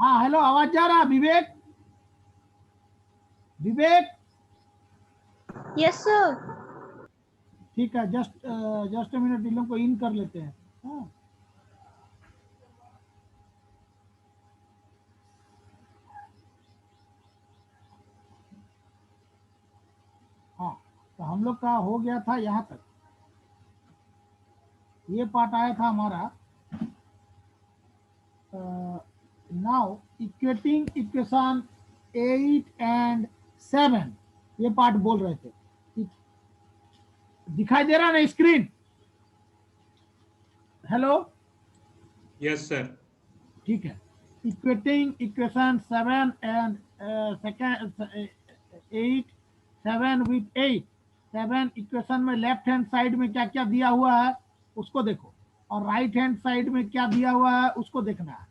हाँ हेलो, आवाज जा रहा है? विवेक, विवेक। Yes sir. ठीक है, जस्ट ए मिनट, इन लोग को इन कर लेते हैं। हाँ हाँ, तो हम लोग का हो गया था यहाँ तक। ये पार्ट आया था हमारा नाउ इक्वेटिंग इक्वेशन 8 and 7, ये पार्ट बोल रहे थे। दिखाई दे रहा ना स्क्रीन? Hello, yes sir. ठीक है। Equating equation 7 and second 8, 7 with 8, 7 equation में लेफ्ट हैंड साइड में क्या क्या दिया हुआ है उसको देखो, और राइट हैंड साइड में क्या दिया हुआ है उसको देखना है।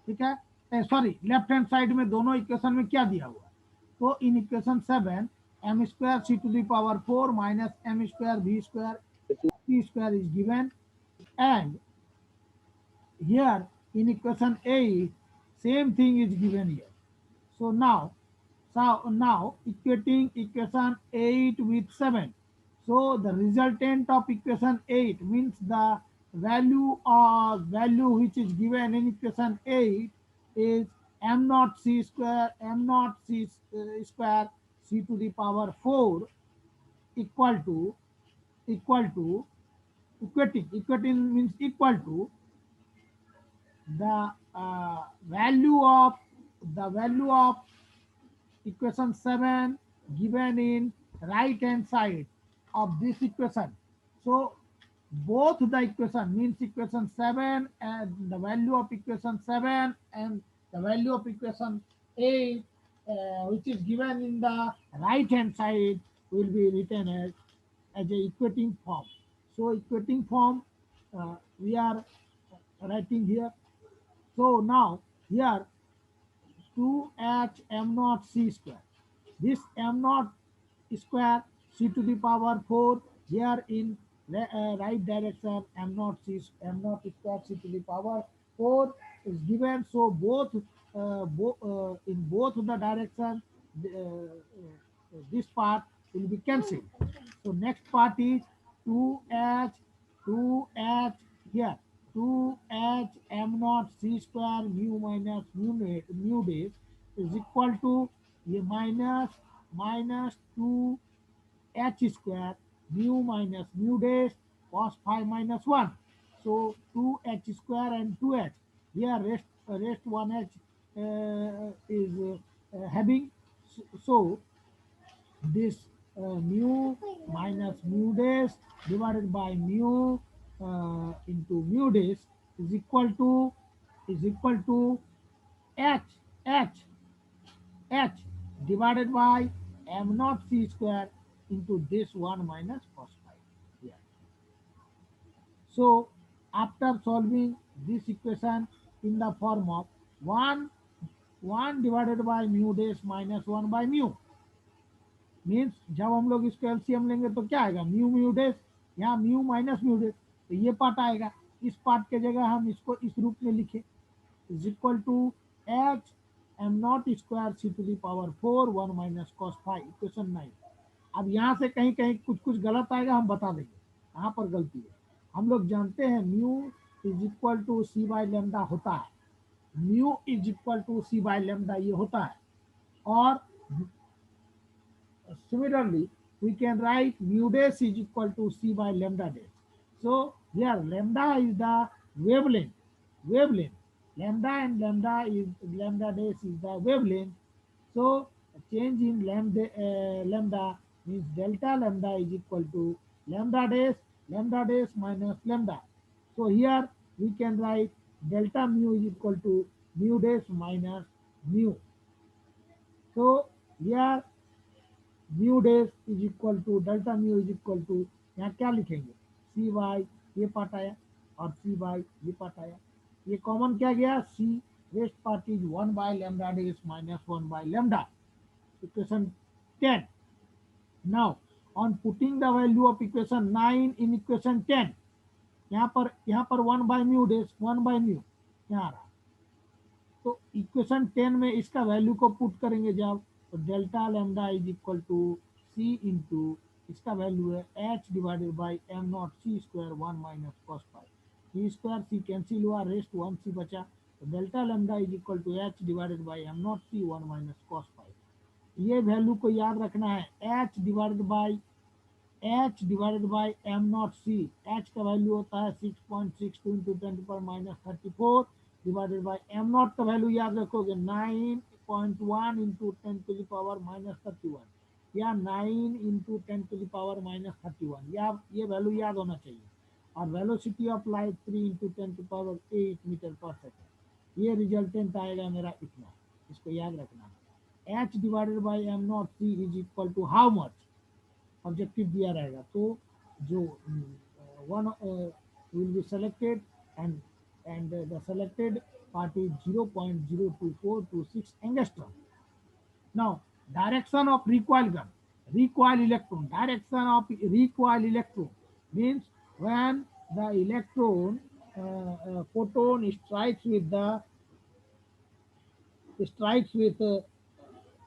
ठीक है, सॉरी, लेफ्ट हैंड साइड में दोनों इक्वेशन में क्या दिया हुआ है। तो in equation 7, m square c to the power 4 minus m square v square c square is given, and here in equation 8 same thing is given here. So now equating equation 8 with 7, so the resultant of equation 8 means the value which is given in equation 8 is m naught c square square c to the power 4 equal to equating means equal to the value of equation 7 given in right hand side of this equation. So both the equation means equation 7 and the value of equation 7 and the value of equation 8 which is given in the right hand side will be written as a equating form. So equating form we are writing here. So now here 2h m naught c square. This m naught square c to the power 4 here in right direction m naught square c to the power 4 is given. So in both the direction this part will be cancelled. So next part is 2h 2h here 2h m naught c square mu minus mu days is equal to a minus 2 h square mu minus mu days cos phi minus 1. So 2h square and 2h. Here rest 1h is having. So this mu minus mu days divided by mu into mu days is equal to h h h divided by m naught c square into this 1 minus cos phi. Yeah. So after solving this equation in the form of 1 divided by mu days minus 1 by mu, means जब हम लोग इसको LCM लेंगे तो क्या आएगा, mu mu dash, यहाँ mu minus mu dash, तो ये पार्ट आएगा। इस पार्ट के जगह हम इसको इस रूप में लिखे, is equal to H M not square C to the power 4 1 minus cos five, equation 9। अब यहाँ से कहीं कहीं कुछ कुछ गलत आएगा, हम बता देंगे यहाँ पर गलती है। हम लोग जानते हैं mu is equal to C by lambda होता है, mu is equal to C by lambda ये होता है। और similarly, we can write mu dash is equal to c by lambda dash. So here lambda is the wavelength. Lambda and lambda dash is the wavelength. So change in lambda means delta lambda is equal to lambda dash minus lambda. So here we can write delta mu is equal to mu dash minus mu. So here mu dash is equal to delta mu is equal to, यहाँ क्या लिखेंगे, सी Y ये part आया और सी Y ये part आया, ये common क्या गया, c rest part is 1 by lambda dash minus 1 by lambda, equation 10। Now on putting the value of equation 9 in equation 10, यहाँ पर 1 by mu dash 1 by mu यहाँ आ रहा, तो इक्वेशन 10 में इसका वैल्यू को पुट करेंगे जब, तो delta lambda is equal to c into इसका वैल्यू है h divided by m not c square 1 minus cos pi. C square c cancel हुआ, रेस्ट 1 सी बचा, तो delta lambda is equal to h divided by m not c 1 minus cos pi. ये value को याद रखना है, h divided by m not c. H का value होता है 6.62 into 10⁻34 divided by m not का वैल्यू याद रखोगे 9.1 इंटू 10⁻31 या 9 इंटू 10⁻31 या ये वैल्यू याद होना चाहिए। और velocity of light 3 into 10⁸ metre per second. ये रिजल्टेंट आएगा मेरा इतना, इसको याद रखना है। H divided by m not c is equal to how much, objective दिया रहेगा, तो जो one will be selected and the selected part is 0.02426 angstrom. Now, direction of recoil gun, recoil electron. Direction of recoil electron means when the electron photon strikes with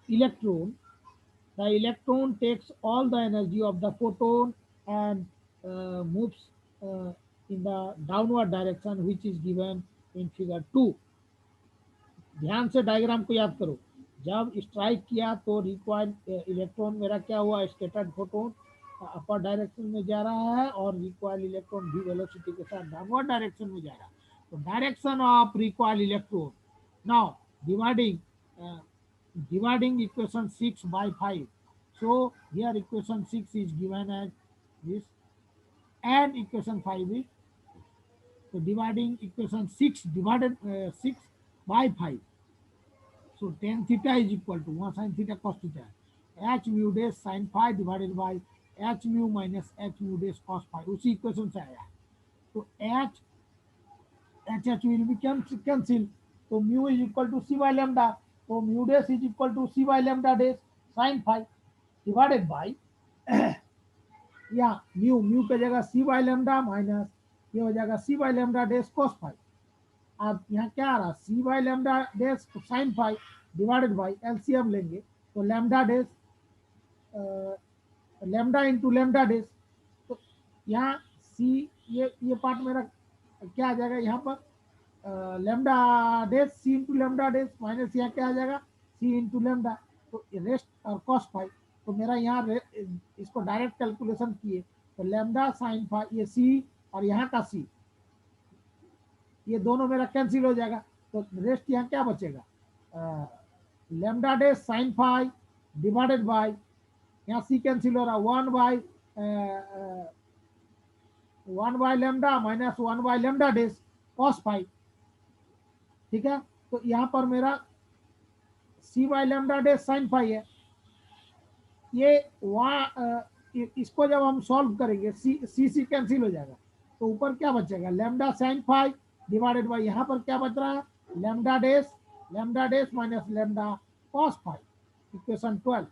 electron, the electron takes all the energy of the photon and moves in the downward direction which is given in figure 2. ध्यान से diagram को याद करो। जब strike किया तो required electron मेरा क्या हुआ, स्कैटर्ड फोटोन अपर डायरेक्शन में जा रहा है और रिक्वायर्ड इलेक्ट्रॉन भी वेलोसिटी के साथ डाउनवर्ड डायरेक्शन में जा रहा है। तो direction of required electron, now dividing equation 6 by 5. So here equation 6 is given as this and equation 5 is, so dividing equation 6 divided 6 by 5. So tan theta is equal to 1 sin theta cos theta, h mu dash sin phi divided by h mu minus h mu dash cos phi, उसी equation से आया है। तो h will be cancel, तो mu is equal to c by lambda, तो mu dash is equal to c by lambda dash sin phi divided by या mu की जगह सी बाई लेमडा माइनस ये हो जाएगा c by lambda dash cos phi. अब यहाँ क्या आ रहा, c by lambda dash sine phi divided by LCM लेंगे तो lambda dash lambda into lambda dash, तो यहाँ सी ये पार्ट मेरा क्या आ जाएगा, यहाँ पर लेमडा डेस सी इंटू लेमडा डेस माइनस यहाँ क्या आ जाएगा सी इंटू लेमडा, तो रेस्ट और कॉस फाई। तो मेरा यहाँ इसको डायरेक्ट कैलकुलेशन किए तो लेमडा साइन फाई ये सी और यहाँ का सी ये दोनों मेरा कैंसिल हो जाएगा, तो रेस्ट यहाँ क्या बचेगा lambda dash sine phi divided by यहाँ सी कैंसिल हो रहा 1 by lambda minus 1 by lambda dash cos phi. ठीक है, तो यहाँ पर मेरा c by lambda dash sine phi है, ये इसको जब हम सॉल्व करेंगे सी कैंसिल हो जाएगा, तो ऊपर क्या बचेगा lambda sine phi divided by यहाँ पर क्या बच रहा है lambda dash minus lambda cos phi, equation 12।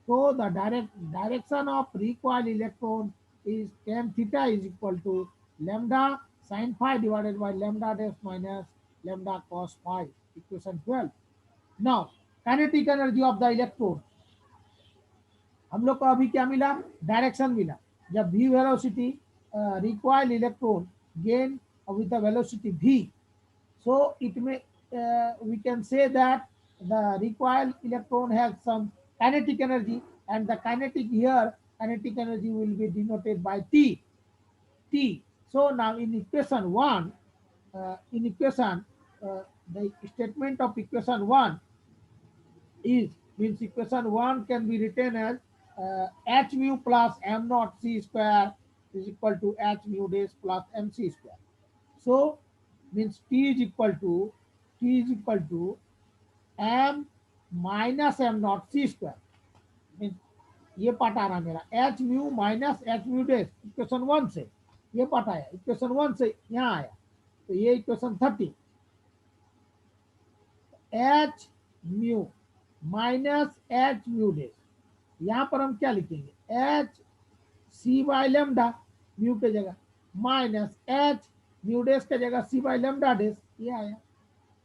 So the direction of recoil electron is tan theta is equal to lambda sin phi divided by lambda dash minus lambda cos phi, equation 12. Now kinetic energy of the electron, हम लोग को अभी क्या मिला, direction मिला। जब v velocity recoil electron gain with the velocity v, so it may we can say that the recoil electron has some kinetic energy, and the kinetic here kinetic energy will be denoted by t. So now in equation 1 the statement of equation 1 is, means equation 1 can be written as h mu plus m naught c square is equal to h mu dash plus mc square. So means t is equal to m minus m not c square, ये part आ रहा मेरा h mu minus h mu dash equation 1 से, ये part आया equation 1 से यहाँ आया, तो ये equation 30 h mu minus h mu dash, यहाँ पर हम क्या लिखेंगे h c by lambda mu के जगह माइनस एच म्यू डेस के जगह सी बाई लेमडा डेस, ये आया।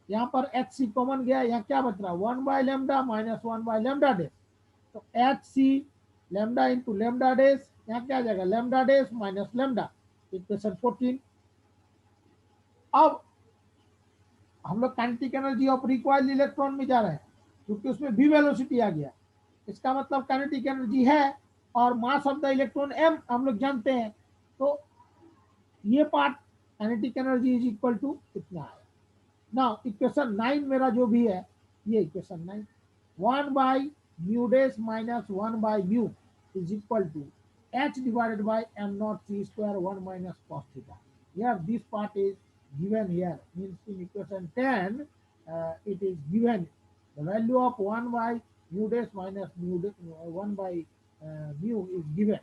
यहाँ पर एच सी कॉमन गया, यहाँ क्या बच रहा है 1 by lambda minus 1 by lambda dash. तो h c lambda into lambda dash, यहाँ क्या आ जाएगा lambda dash minus lambda, equation 14। अब हम लोग kinetic energy of required electron में जा रहे हैं, क्योंकि उसमें भी वेलोसिटी आ गया। इसका मतलब काइनेटिक एनर्जी है और mass of the electron m हम लोग जानते हैं। तो ये part kinetic energy is equal to इतना है। नाउ इक्वेशन 9 मेरा जो भी है, ये equation 9 1 by mu dash minus 1 by mu is equal to h divided by m naught c square 1 minus cos theta. Here this part is given here, means in equation 10 it is given the value of 1 by mu dash minus 1 by mu is given.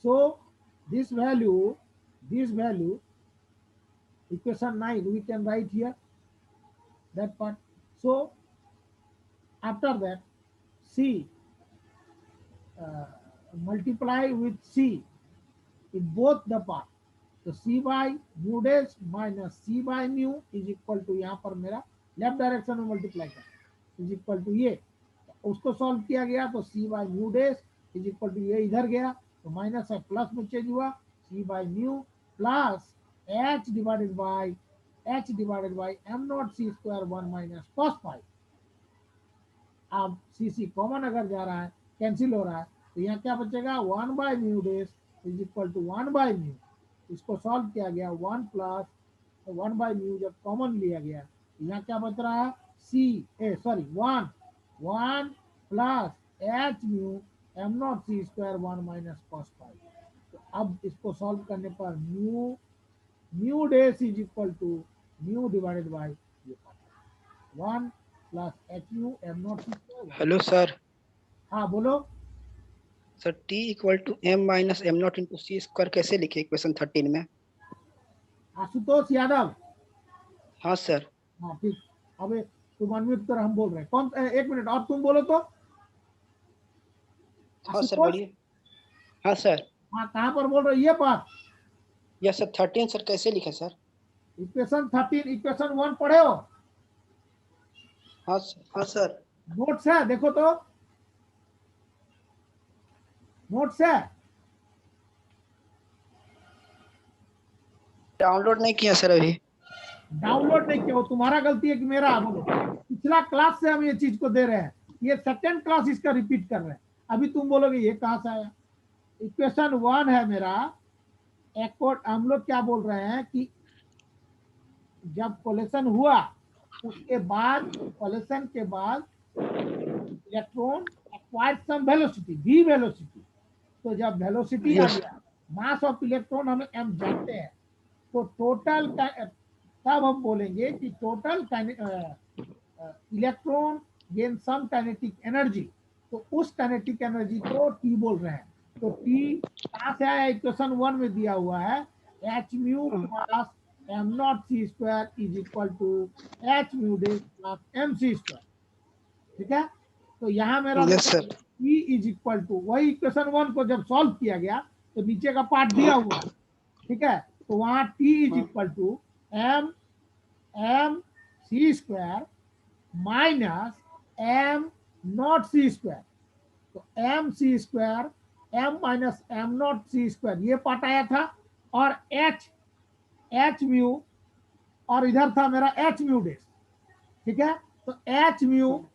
So this value equation 9 we can write here that part. So after that c multiply with c in both the part, तो c by mu dash minus c by mu is equal to, यहाँ पर मेरा left direction में multiply कर is equal to ये, उसको solve किया गया तो c by mu dash is equal to ये इधर गया तो माइनस है प्लस में चेंज हुआ c by mu plus h divided by m naught c square 1 minus cos phi। अब सी कॉमन अगर जा रहा है, कैंसिल हो रहा है, तो यहाँ क्या बचेगा 1 by mu dash is equal to 1 by mu. इसको सॉल्व किया गया 1 प्लस 1 बाय म्यू जब कॉमन लिया गया, यहाँ क्या बच रहा है 1 plus h mu m not c square 1 minus cos phi. तो अब इसको सॉल्व करने पर mu dash is equal to mu divided by 1 plus h u m not c square. Hello sir. हाँ बोलो sir T equal to m minus m not into c square कैसे लिखे equation 13 में? आशुतोष यादव। हाँ सर। हाँ ठीक, अब तुम अनम्यूट कर, हम बोल रहे हैं कौन, एक मिनट और तुम बोलो तो। हाँ सर बोलिए। हाँ सर। हाँ कहाँ पर बोल रहे हो ये बात? यस सर 13 सर कैसे लिखे सर? इक्वेशन 13 इक्वेशन 1 पढ़े हो? हाँ सर। हाँ सर। नोट्स है देखो तो, नोट्स है? डाउनलोड नहीं किया सर अभी। डाउनलोड नहीं किया हो, तुम्हारा गलती है कि मेरा? बोलो, पिछला क्लास से हम ये चीज को दे रहे हैं, ये सेकंड क्लास इसका रिपीट कर रहे हैं। अभी तुम बोलोगे ये कहाँ से आया? इक्वेशन 1 है मेरा। हम लोग क्या बोल रहे हैं कि जब कोलेशन हुआ उसके बाद, कोलेशन के बाद electron acquired some velocity, v velocity. तो जब वेलोसिटी आ गया, मास ऑफ इलेक्ट्रॉन हम m जानते हैं, तो टोटल तब हम बोलेंगे कि total electron gain some kinetic energy. तो उस काइनेटिक एनर्जी को T बोल रहे हैं। तो T कहाँ से आया? इक्वेशन 1 में दिया हुआ है h mu plus m not c square is equal to h mu dash plus m c square. ठीक है, तो यहाँ मेरा T इज इक्वल टू, वही इक्वेशन 1 को जब सॉल्व किया गया तो नीचे का पार्ट दिया हुआ है। ठीक है, तो वहां T is equal to m c square minus m not c square. तो m c square m minus m not c square ये पार्ट आया था, और h म्यू, और इधर था मेरा h म्यू डेस। ठीक है, तो h mu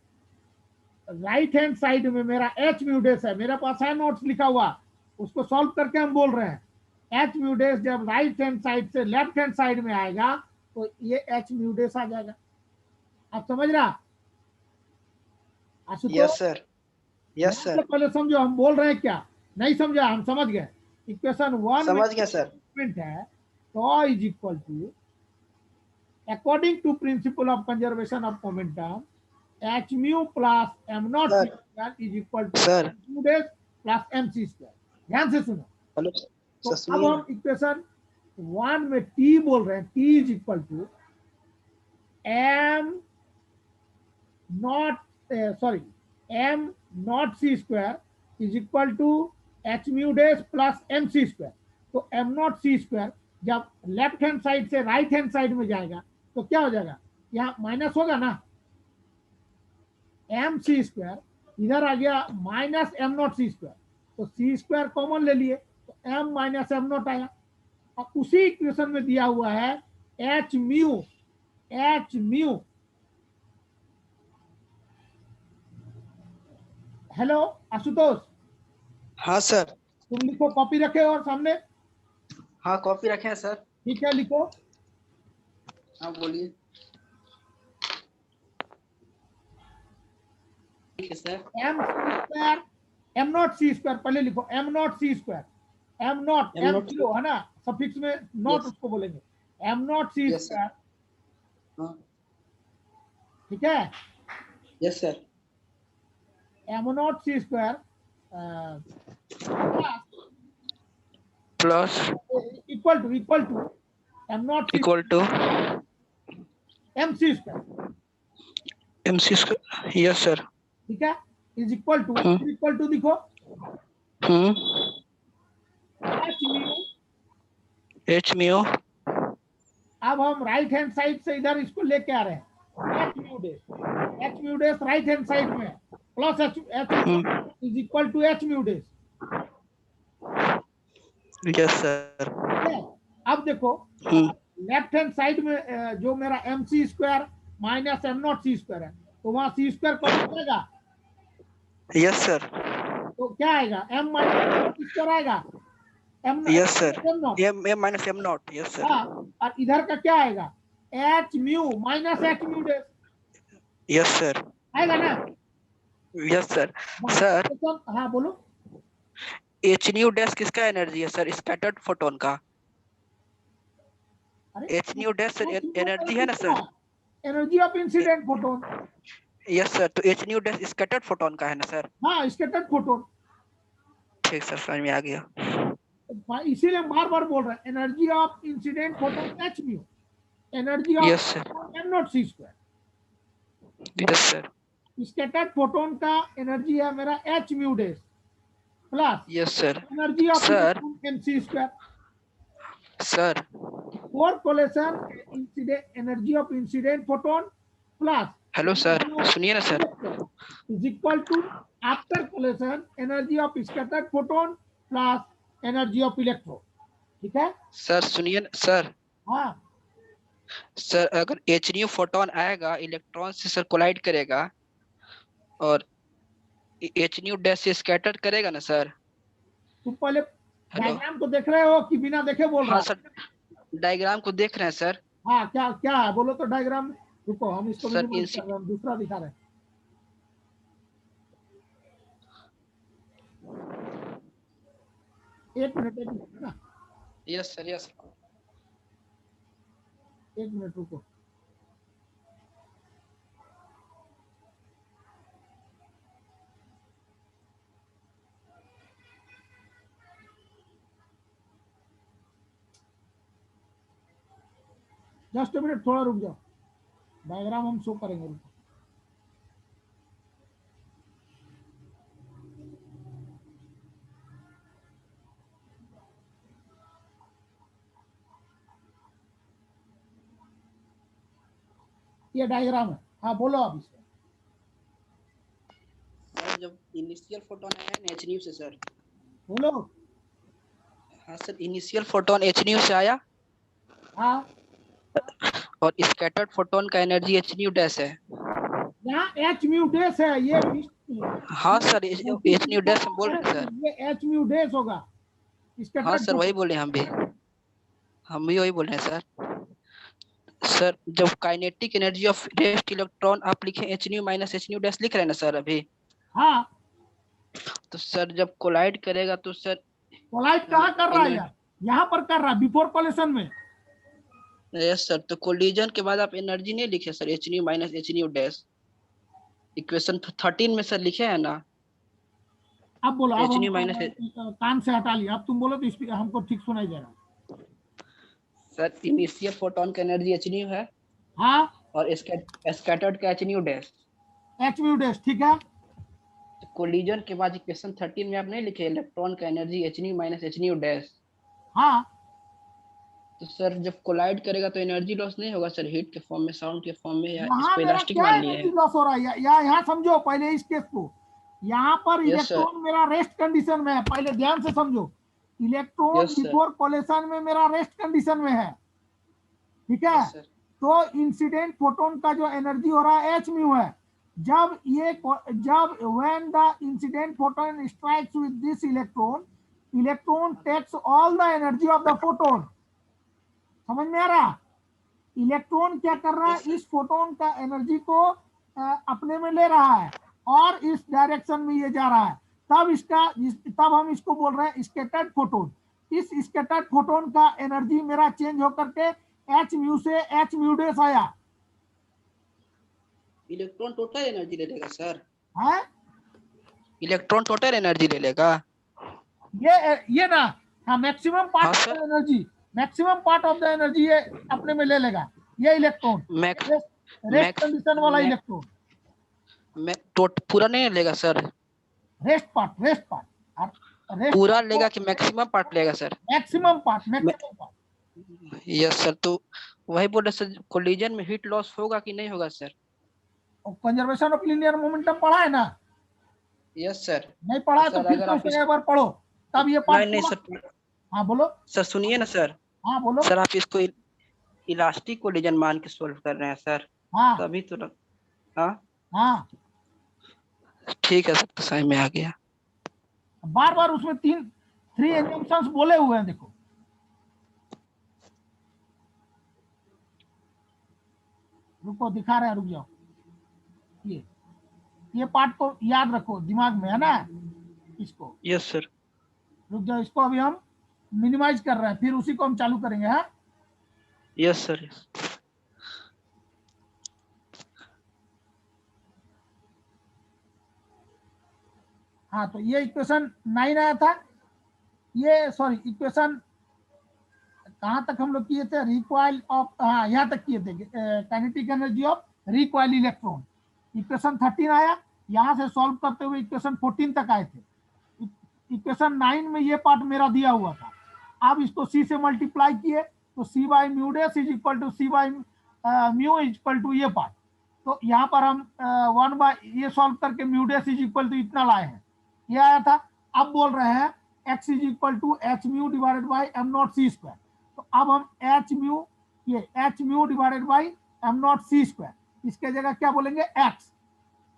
right hand side में मेरा h म्यू डेस है, मेरे पास है नोट्स लिखा हुआ, उसको सॉल्व करके हम बोल रहे हैं। h म्यू डेस जब राइट हैंड साइड से लेफ्ट हैंड साइड में आएगा तो ये h म्यू डेस आ जाएगा। आप समझ रहा? Yes sir. Yes sir. पहले समझो हम बोल रहे हैं क्या, नहीं समझा? हम समझ गए। इक्वेशन 1 समझ गया सर। है तो is equal to, according to principle of conservation of momentum, h mu plus m not c square is equal to mu dash plus m c square. ध्यान से सुनो। हेलो तो अब हम इक्वेशन 1 में T बोल रहे हैं, T is equal to m not c square is equal to h mu dash plus m c square. तो m नॉट सी स्क्वायर जब लेफ्ट हैंड साइड से राइट हैंड साइड में जाएगा तो क्या हो जाएगा? यहाँ माइनस होगा ना, एम सी स्क्वायर, इधर आ गया minus m not c square, तो सी स्क्वायर कॉमन ले लिए तो एम माइनस एम नॉट आया। और उसी इक्वेशन में दिया हुआ है H mu, H mu. Hello Ashutosh, हाँ सर। तुम लिखो, कॉपी रखे और सामने, हाँ कॉपी रखे हैं सर। ठीक है लिखो। हाँ बोलिए। ठीक है sir. M c square, m not c square पहले लिखो, m not c square, m not, m m not. Zero है ना, सफिक्स में नॉट यस। उसको बोलेंगे, m not c yes sir. Square, हाँ। ठीक है, yes sir. M not c square plus equal to m not c equal to m c square, m c square. Yes sir. ठीक है, is equal to लिखो H mu. H mu. अब हम right hand side से इधर इसको लेके आ रहे हैं, h mu dash, h mu dash right hand side में plus h is equal to h mu dash. Yes sir. अब देखो लेफ्ट हैंड साइड में जो मेरा m c square minus m not c square है, तो वहां सी स्क्वायर कॉमन आएगा, यस सर। तो क्या आएगा, एम माइनस सी स्क्वायर आएगा, m yes sir. M not. M m minus m not. Yes sir. हाँ, और इधर का क्या आएगा, h mu minus h mu dash yes sir. आएगा ना। Yes sir. बस, सर तो हाँ बोलो। एच न्यू डैश किसका एनर्जी है सर? स्कैटर्ड फोटोन का। अरे एच न्यू डैश एनर्जी है ना sir? Energy of incident photon. Yes sir, तो h nu dash scattered photon का है ना सर? हाँ, स्कैटर्ड फोटोन। ठीक सर, समझ में आ गया। इसीलिए बार बार बोल रहे हैं, energy of incident photon h mu, energy of yes sir. M not c square. Yes sir. Scattered photon का एनर्जी है मेरा h mu dash plus yes sir. Energy of sir m c square sir for collision incident energy of incident photon plus hello sir, सुनिए ना sir. is equal to after collision energy of scattered photon plus energy of electron, ठीक है। Sir सुनिए ना sir. हाँ, sir अगर H new photon आएगा, electron से सर कोलाइड करेगा और एच न्यू डैश से स्कैटर करेगा ना सर। तुम पहले हेलो। डायग्राम को देख रहे हो कि बिना देखे बोल रहा हाँ है? सर, डायग्राम को देख रहे हैं सर। हाँ, क्या क्या है बोलो तो डायग्राम। रुको, हम इसको सर मिनिमाइज कर रहे हैं, हम दूसरा दिखा रहे हैं। एक मिनट ना, यस सर। यस। एक मिनट रुको। जस्ट अ मिनट, थोड़ा रुक जाओ, डायग्राम हम शो करेंगे, रुको। ये डायग्राम है, हाँ बोलो आप इसमें। सर जब इनिशियल फोटोन आया ना एच न्यू से सर। बोलो। हाँ sir, initial photon H new से आया हाँ, और स्कैटर्ड फोटोन का एनर्जी एच न्यू डैश है। यहाँ एच म्यू डेस है, ये हाँ सर, एच न्यू डैश हम बोल रहे हैं सर। ये एच म्यू डेस होगा इसका। हाँ सर, वही बोले हम भी वही बोल रहे हैं सर। सर जब kinetic energy of rest electron आप लिखे H new minus H nu dash लिख रहे हैं ना सर अभी। हाँ, तो सर जब कोलाइड करेगा तो सर कोलाइड कहाँ कर रहा है यार? यहाँ पर कर रहा है, बिफोर कोलिशन में। यस सर, तो कोलिजन के बाद आप एनर्जी नहीं लिखे sir, H new minus H nu dash equation 13 में सर लिखे हैं ना। अब बोलो, अब एच हम न्यू माइनस। कान से हटा लिया, अब तुम बोलो तो हमको ठीक सुनाई दे रहा है। सर इनिशियल फोटोन का एनर्जी एच न्यू है हाँ, और स्कैटर्ड का h nu dash. H mu dash, ठीक है। तो कोलिजन के बाद इक्वेशन 13 में आप नहीं लिखे इलेक्ट्रॉन का energy h new minus H nu dash. हाँ, तो सर जब कोलाइड करेगा तो एनर्जी लॉस नहीं होगा सर, हीट के फॉर्म में, साउंड के फॉर्म में, या यहाँ इसको मेरा इलास्टिक क्या मान लिए एनर्जी हैं? लॉस हो रहा है, या यहाँ समझो पहले इस केस को। यहाँ पर यस सर। इलेक्ट्रॉन मेरा रेस्ट कंडीशन में है, पहले ध्यान से समझो। Electron yes sir. Before coalition में मेरा रेस्ट कंडीशन में है, ठीक है। Yes sir. तो इंसिडेंट फोटोन का जो एनर्जी हो रहा है एच म्यू है। जब when the incident photon strikes with this electron, electron takes all the energy of the photon. समझ में आ रहा? इलेक्ट्रॉन क्या कर रहा है, यस सर। इस फोटोन का एनर्जी को अपने में ले रहा है और इस डायरेक्शन में ये जा रहा है। तब हम इसको बोल रहे हैं स्कैटर्ड फोटोन। इस स्कैटर्ड फोटोन का एनर्जी मेरा चेंज होकर के एच म्यू से एच म्यू डेस आया इलेक्ट्रॉन टोटल एनर्जी ले लेगा सर? है। इलेक्ट्रॉन टोटल एनर्जी ले लेगा? ये ना, हाँ, मैक्सिमम हाँ part of sir. The energy, maximum part of the energy ये अपने में ले लेगा। ये electron max rest max condition वाला मैक्स इलेक्ट्रॉन, पूरा नहीं लेगा सर? रेस्ट पार्ट पूरा लेगा कि मैक्सिमम पार्ट लेगा sir? Maximum part. Yes sir. तो वही बोल रहे सर, कोलिजन में हीट लॉस होगा कि नहीं होगा sir? Conservation of linear momentum पढ़ा है ना? Yes sir. नहीं पढ़ा है तो सर फिर अगर से आप उसे एक बार पढ़ो, तब ये पार्ट नहीं सर, हाँ बोलो। सर सुनिए ना सर। हाँ बोलो। सर आप इसको इलास्टिक कोलिजन मान के सोल्व कर रहे हैं सर, हाँ तभी तो हाँ हाँ, ठीक है सर, तो समझ में आ गया। बार बार उसमें 3 एजम्पशंस बोले हुए हैं, देखो। रुको दिखा रहे हैं, रुक जाओ। ये पार्ट को याद रखो, दिमाग में है ना इसको। Yes sir. रुक जाओ, इसको अभी हम मिनिमाइज कर रहे हैं, फिर उसी को हम चालू करेंगे। हाँ यस सर। यस। हाँ, तो ये इक्वेशन 9 आया था। ये सॉरी, इक्वेशन कहाँ तक हम लोग किए थे? रिकॉइल ऑफ, हाँ यहाँ तक किए थे, kinetic energy of recoil electron. Equation 13 आया, यहाँ से सॉल्व करते हुए इक्वेशन 14 तक आए थे। इक्वेशन 9 में ये पार्ट मेरा दिया हुआ था। अब इसको सी से मल्टीप्लाई किए तो c by mu dash is equal to C by mu is equal to ये पार्ट। तो यहाँ पर हम 1 बाय ये सॉल्व करके mu dash is equal to इतना लाए हैं, ये आया था। अब बोल रहे हैं x is equal to h mu divided by m not c square. तो अब हम h mu divided by m not c square, इसके जगह क्या बोलेंगे?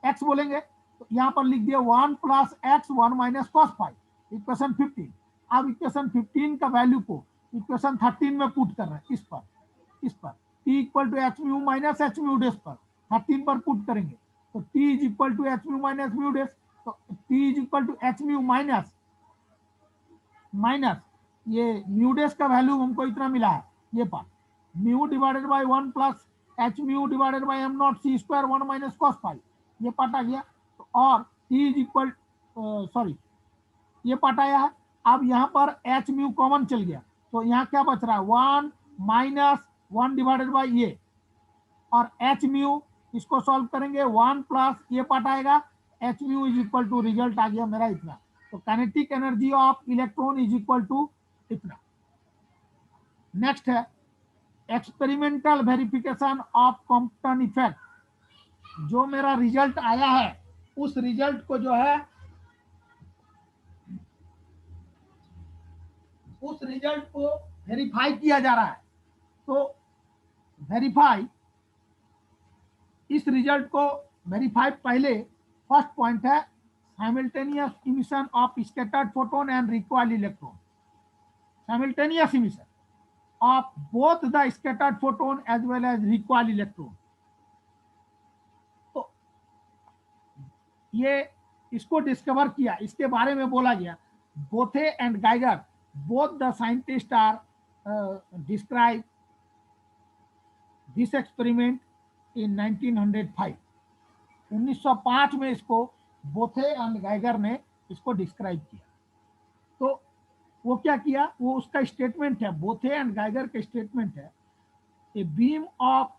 x बोलेंगे। तो यहाँ पर लिख दिया 1 plus x 1 minus cos five, equation 15। अब इक्वेशन 15 का वैल्यू को इक्वेशन 13 में पुट कर रहे हैं, इस पर t equal to h mu minus h mu dash पर 13 पर पुट करेंगे। तो t is equal to h mu minus mu dash. तो t is equal to h mu minus ये म्यू डेस का वैल्यू हमको इतना मिला है, ये part mu divided by 1 plus h mu divided by m not c square 1 minus cos five, ये part आ गया। तो और t इज इक्वल सॉरी ये पार्ट आया है। अब यहाँ पर एच म्यू कॉमन चल गया, तो यहाँ क्या बच रहा है? 1 माइनस 1 डिवाइडेड बाय ये, और एच म्यू इसको सॉल्व करेंगे 1 प्लस ये पार्ट आएगा, h mu is equal to result आ गया मेरा इतना। तो kinetic energy of electron is equal to इतना। नेक्स्ट है experimental verification of Compton effect. जो मेरा रिजल्ट आया है उस रिजल्ट को जो है, उस रिजल्ट को वेरीफाई किया जा रहा है। तो वेरीफाई, इस रिजल्ट को वेरीफाई, पहले फर्स्ट पॉइंट है simultaneous emission of scattered photon and recoil electron. Simultaneous emission of both the scattered photon as well as recoil electron. तो ये इसको डिस्कवर किया, इसके बारे में बोला गया। बोथे and Geiger both the scientists are describe this experiment in 1905। 1905 में इसको बोथे एंड गाइगर ने इसको डिस्क्राइब किया। तो वो क्या किया, वो उसका स्टेटमेंट है, बोथे एंड गाइगर का स्टेटमेंट है, ए बीम ऑफ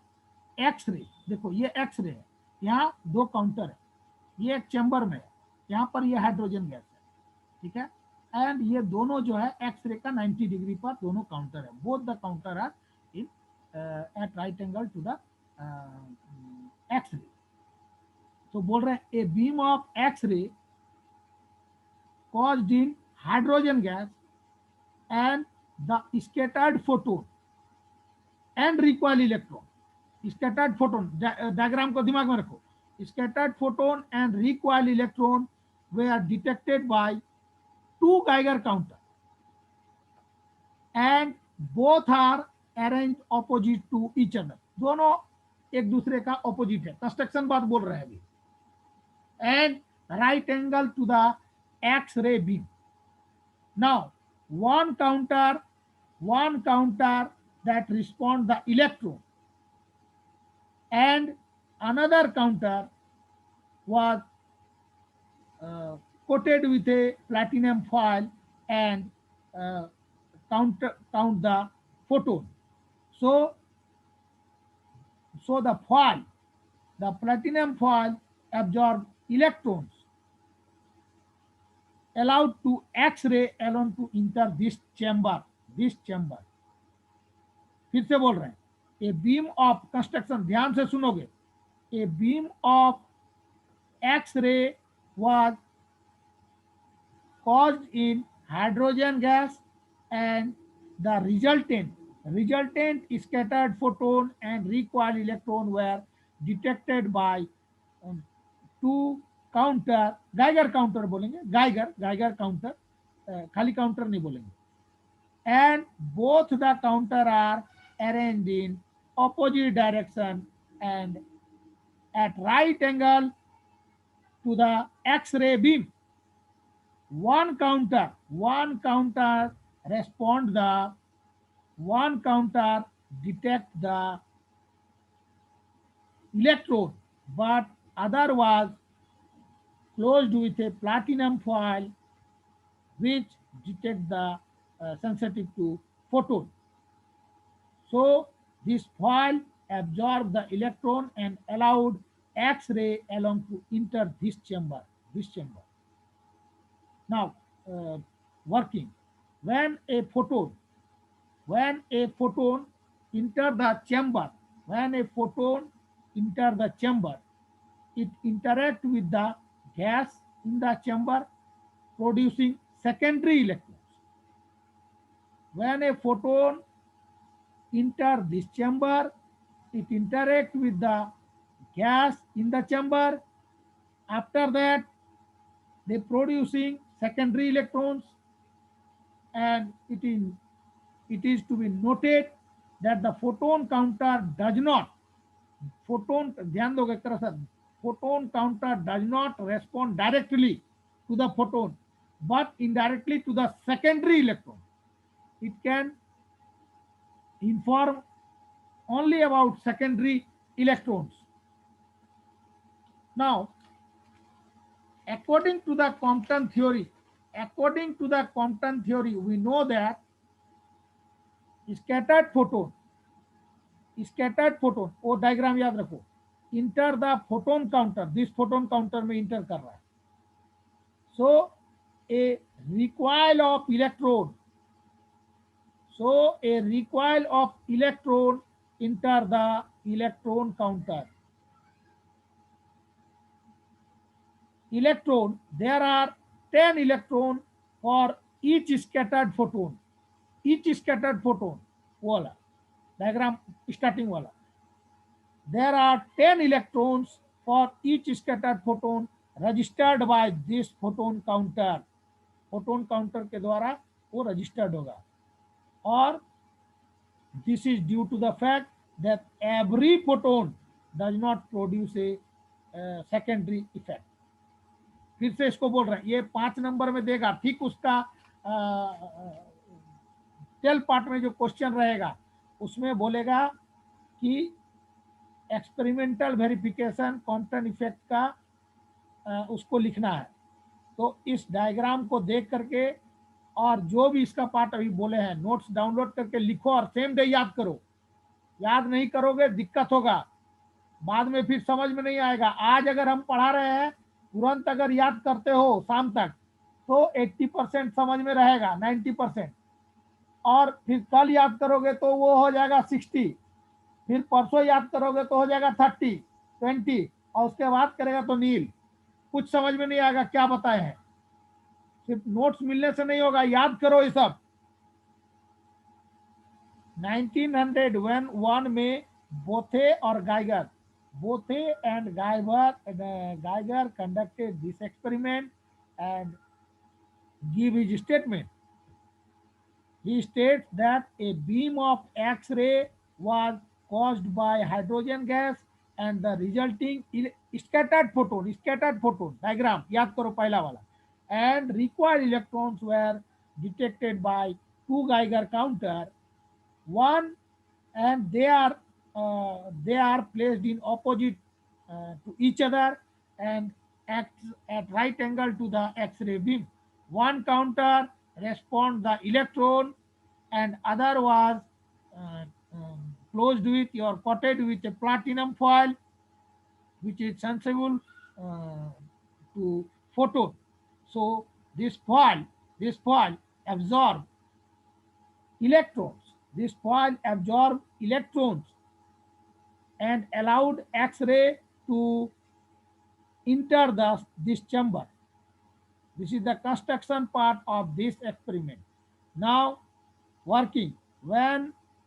एक्स-रे, देखो ये एक्स-रे है, यहाँ 2 काउंटर है, ये एक चैम्बर में है, यहाँ पर ये हाइड्रोजन गैस है, ठीक है। एंड ये दोनों जो है एक्सरे का 90 डिग्री पर दोनों काउंटर है, both the counter are in at right angle to the X-ray. तो बोल रहे हैं a beam of X-ray caused in hydrogen gas and the scattered photon and recoil electron, scattered photon diagram को दिमाग में रखो, scattered photon and recoil electron were detected by two Geiger counter and both are arranged opposite to each other, दोनों एक दूसरे का opposite है, construction बात बोल रहे हैं अभी, and right angle to the X-ray beam. Now one counter that respond the electron and another counter was coated with a platinum foil and count the photon. So the platinum foil absorb electrons allowed to X-ray alone to enter this chamber. फिर से बोल रहे हैं, a beam of construction, ध्यान से सुनोगे, a beam of X-ray was caused in hydrogen gas and the resultant scattered photon and recoil electron were detected by two counter, Geiger counter बोलेंगे, Geiger counter, खाली counter नहीं बोलेंगे, and both the counter are arranged in opposite direction and at right angle to the X-ray beam. One counter detect the electrode, but other was closed with a platinum foil which detect the sensitive to photon. So this foil absorbed the electron and allowed X-ray along to enter this chamber. Now working, when a photon enter the chamber, it interact with the gas in the chamber, producing secondary electrons. When a photon enter this chamber, it interact with the gas in the chamber. After that, they producing secondary electrons, and it is to be noted that the photon counter does not, ध्यान दोगे एक तरह से, photon counter does not respond directly to the photon but indirectly to the secondary electron. It can inform only about secondary electrons. Now, according to the Compton theory, we know that scattered photon, वो diagram याद रखो, enter the photon counter, this photon counter में enter कर रहा है. So a recoil of electron enter the electron counter. Electron, there are 10 electrons for each scattered photon. वाला diagram starting वाला, there are 10 electrons for each scattered photon registered by this photon counter. Photon counter के द्वारा वो registered होगा, और this is due to the fact that every photon does not produce a secondary effect. फिर से इसको बोल रहे हैं, ये 5 नंबर में देगा, ठीक उसका टेल पार्ट में जो क्वेश्चन रहेगा उसमें बोलेगा कि एक्सपेरिमेंटल वेरिफिकेशन कॉम्पटन इफेक्ट का उसको लिखना है. तो इस डायग्राम को देख करके और जो भी इसका पार्ट अभी बोले हैं नोट्स डाउनलोड करके लिखो और सेम डे याद करो. याद नहीं करोगे दिक्कत होगा, बाद में फिर समझ में नहीं आएगा. आज अगर हम पढ़ा रहे हैं तुरंत अगर याद करते हो शाम तक तो 80% समझ में रहेगा, 90%। और फिर कल याद करोगे तो वो हो जाएगा 60, फिर परसों याद करोगे तो हो जाएगा 30, 20, और उसके बाद करेगा तो नील। कुछ समझ में नहीं आएगा क्या बताए हैं। सिर्फ नोट्स मिलने से नहीं होगा, याद करो ये सब। 1900 when one में बोथे और गाइगर, बोथे and Geiger conducted this experiment and give his statement. He states that a beam of X-ray was caused by hydrogen gas and the resulting scattered photon diagram याद करो पहला वाला, and required electrons were detected by two Geiger counter, one, and they are placed in opposite to each other and act at right angle to the X-ray beam. One counter responds the electron and other was uh, closed with or coated with a platinum foil which is sensible to photon. So this foil absorb electrons. This foil absorb electrons and allowed X-ray to enter this chamber. This is the construction part of this experiment. Now working.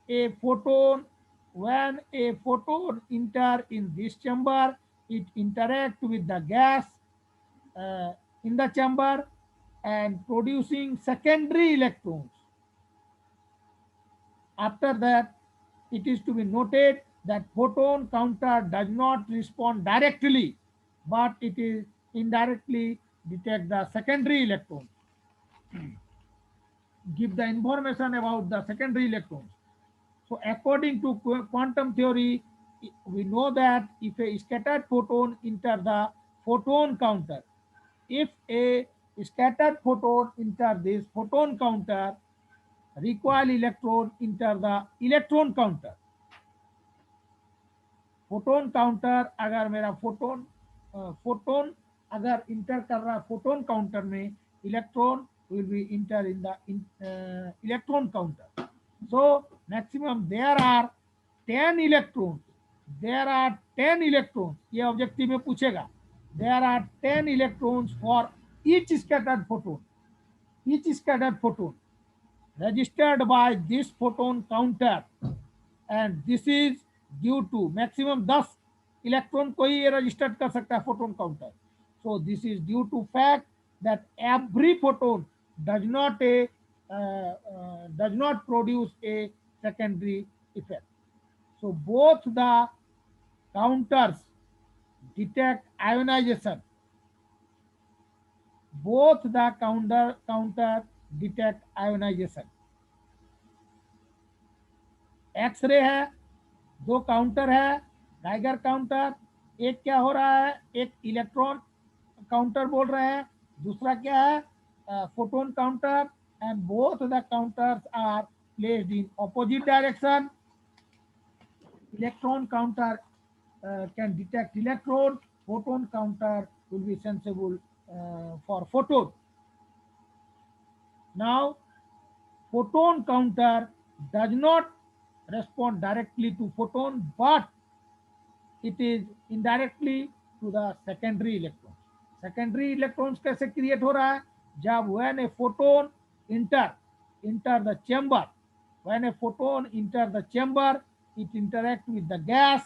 A photon when a photon enter in this chamber, it interact with the gas uh, in the chamber and producing secondary electrons. After that, it is to be noted that photon counter does not respond directly, but it is indirectly detect the secondary electrons. Give the information about the secondary electrons. So according to quantum theory, we know that if a scattered photon enter the photon counter, if a scattered photon enter this photon counter, recoil electron enter the electron counter. Photon counter अगर मेरा photon अगर inter कर रहा है photon counter में, electron will be enter in the electron counter. So maximum there are 10 electrons. There are 10 electrons. ये objective में पूछेगा. There are 10 electrons for each scattered photon. Each scattered photon registered by this photon counter, and this is due to maximum 10 electron को ही ये register कर सकता है photon counter. So this is due to fact that every photon does not produce a secondary effect. So both the counters detect ionization. Both the counter detect ionization. X-ray है, दो counter है, Geiger counter. एक क्या हो रहा है, एक electron counter बोल रहे हैं, दूसरा क्या है photon counter, and both the counters are placed in opposite direction. Electron counter can detect electron, photon counter will be sensible for photon. Now photon counter does not respond directly to photon, but it is indirectly to the secondary electrons. Secondary electrons कैसे create हो रहा है, जब when a photon enter the chamber, when a photon enter the chamber, it interact with the gas.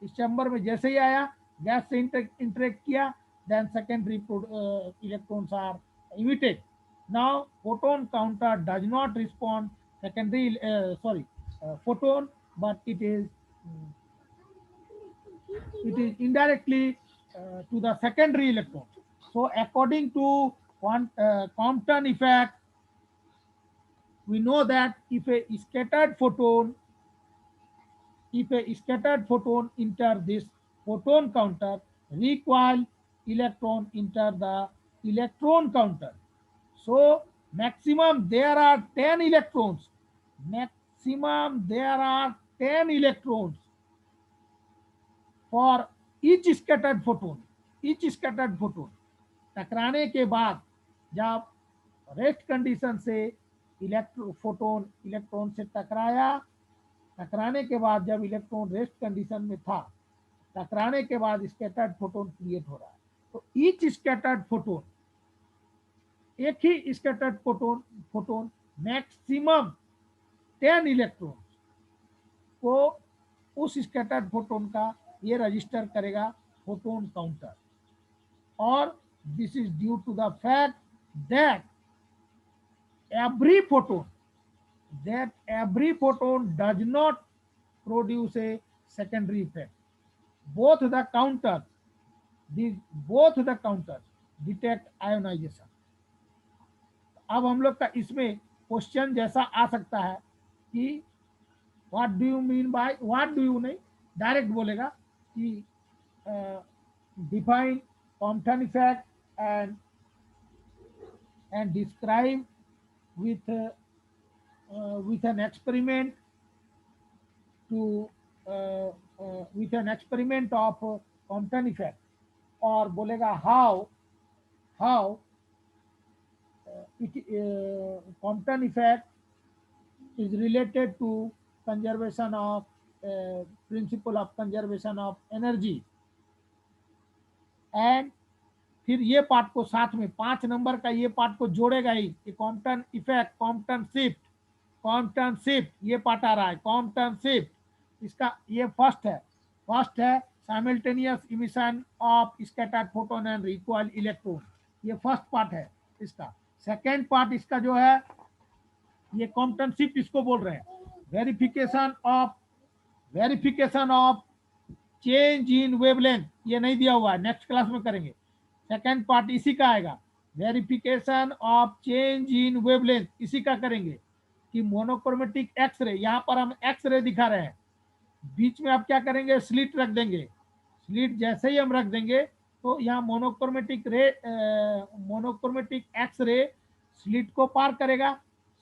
इस chamber में जैसे ही आया, gas से इंटरेक्ट किया, then secondary electrons are emitted. Now photon counter does not respond secondary photon, but it is indirectly to the secondary electron. So according to Compton effect, we know that if a scattered photon enter this photon counter, recoil electron enter the electron counter. So maximum there are 10 electrons. Maximum there are 10 electrons for each scattered photon. टकराने के बाद जब rest condition से photon electron से टकराया, टकराने के बाद जब इलेक्ट्रॉन रेस्ट कंडीशन में था, टकराने के बाद स्कैटर्ड फोटोन क्रिएट हो रहा है। तो ईच स्कैटर्ड फोटोन, एक ही स्कैटर्ड फोटोन मैक्सिमम 10 इलेक्ट्रॉन को उस स्कैटर्ड फोटोन का ये रजिस्टर करेगा फोटोन काउंटर। और this is due to the fact that every photon does not produce a secondary effect. Both the counters detect ionization. अब हम लोग का इसमें क्वेश्चन जैसा आ सकता है कि what do you mean by, what do you नहीं, डायरेक्ट बोलेगा कि define Compton effect and describe with an experiment with an experiment of Compton effect, और बोलेगा how Compton effect is related to conservation of principle of conservation of energy। And फिर ये part को साथ में 5 नंबर का ये पार्ट को जोड़ेगा ही कि कॉम्पटन इफेक्ट, कॉम्पटन शिफ्ट ये पार्ट आ रहा है। कॉम्पटन शिफ्ट इसका ये फर्स्ट है simultaneous emission of scattered photon and recoil electron, ये फर्स्ट पार्ट है इसका। सेकेंड पार्ट इसका जो है ये कॉम्पटन शिफ्ट इसको बोल रहे हैं। Verification of change in wavelength, ये नहीं दिया हुआ है, नेक्स्ट क्लास में करेंगे। सेकेंड पार्ट इसी का आएगा, verification of change in wavelength इसी का करेंगे कि मोनोक्रोमेटिक एक्सरे, यहाँ पर हम एक्सरे दिखा रहे हैं, बीच में आप क्या करेंगे, स्लिट रख देंगे। स्लिट जैसे ही हम रख देंगे तो यहाँ मोनोक्रोमेटिक एक्सरे स्लिट को पार करेगा।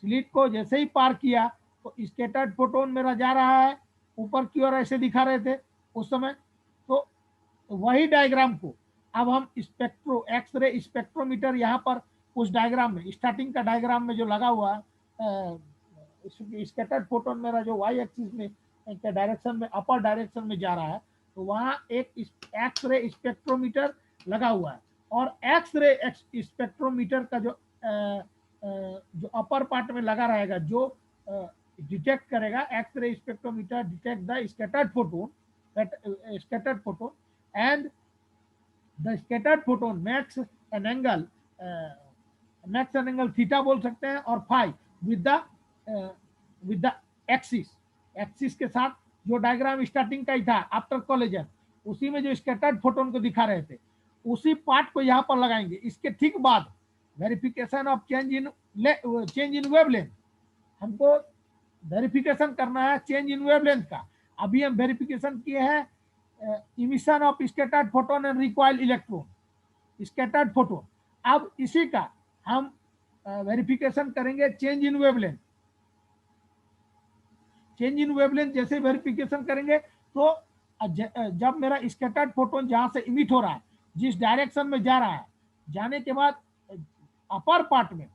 स्लिट को जैसे ही पार किया तो स्कैटर्ड फोटोन मेरा जा रहा है ऊपर की ओर, ऐसे दिखा रहे थे उस समय। तो वही डायग्राम को अब हम एक्सरे स्पेक्ट्रोमीटर यहाँ पर उस डायग्राम में, स्टार्टिंग का डायग्राम में जो लगा हुआ है, स्कैटर्ड फोटोन मेरा जो वाई एक्सिस में के डायरेक्शन में, अपर डायरेक्शन में जा रहा है, तो वहाँ एक एक्सरे स्पेक्ट्रोमीटर लगा हुआ है। और एक्सरे स्पेक्ट्रोमीटर का जो अपर पार्ट में लगा रहेगा, जो डिटेक्ट करेगा, X-ray spectrometer detect the scattered photon and the scattered photon makes an angle theta बोल सकते हैं, और phi with the axis के साथ जो डायग्राम स्टार्टिंग का ही था आफ्टर कोलिजन, उसी में जो स्कैटर्ड फोटोन को दिखा रहे थे उसी पार्ट को यहाँ पर लगाएंगे। इसके ठीक बाद verification of change in wavelength, हमको वेरिफिकेशन करना है चेंज इन वेवलेंथ का। अभी हम वेरिफिकेशन किए हैं emission of scattered photon and recoil electron, scattered photon. अब इसी का हम वेरिफिकेशन करेंगे change in wavelength. Change in wavelength जैसे वेरिफिकेशन करेंगे तो जब मेरा स्कैटर्ड फोटोन जहां से इमिट हो रहा है, जिस डायरेक्शन में जा रहा है, जाने के बाद अपर पार्ट में